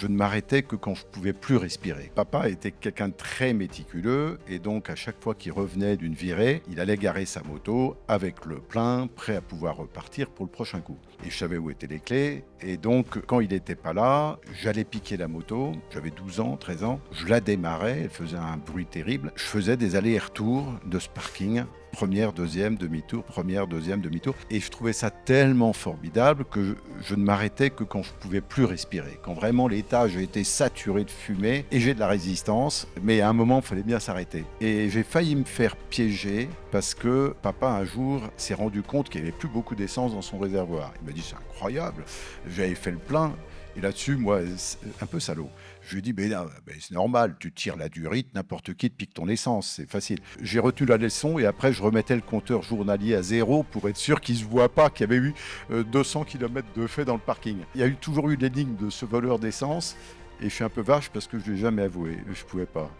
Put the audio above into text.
Je ne m'arrêtais que quand je pouvais plus respirer. Papa était quelqu'un de très méticuleux et donc à chaque fois qu'il revenait d'une virée, il allait garer sa moto avec le plein, prêt à pouvoir repartir pour le prochain coup. Et je savais où étaient les clés et donc quand il n'était pas là, j'allais piquer la moto. J'avais 12 ans, 13 ans. Je la démarrais, elle faisait un bruit terrible. Je faisais des allers et retours de ce parking. Première, deuxième, demi-tour, première, deuxième, demi-tour. Et je trouvais ça tellement formidable que je ne m'arrêtais que quand je pouvais plus respirer. Quand vraiment l'étage était saturé de fumée et j'ai de la résistance, mais à un moment, il fallait bien s'arrêter. Et j'ai failli me faire piéger parce que papa, un jour, s'est rendu compte qu'il n'y avait plus beaucoup d'essence dans son réservoir. Il m'a dit, c'est incroyable, j'avais fait le plein. Et là-dessus, moi, c'est un peu salaud. Je lui ai dit, mais, non, mais c'est normal, tu tires la durite, n'importe qui te pique ton essence, c'est facile. J'ai retenu la leçon et après, je remettais le compteur journalier à zéro pour être sûr qu'il ne se voit pas qu'il y avait eu 200 km de fait dans le parking. Il y a toujours eu l'énigme de ce voleur d'essence et je suis un peu vache parce que je ne l'ai jamais avoué, je ne pouvais pas.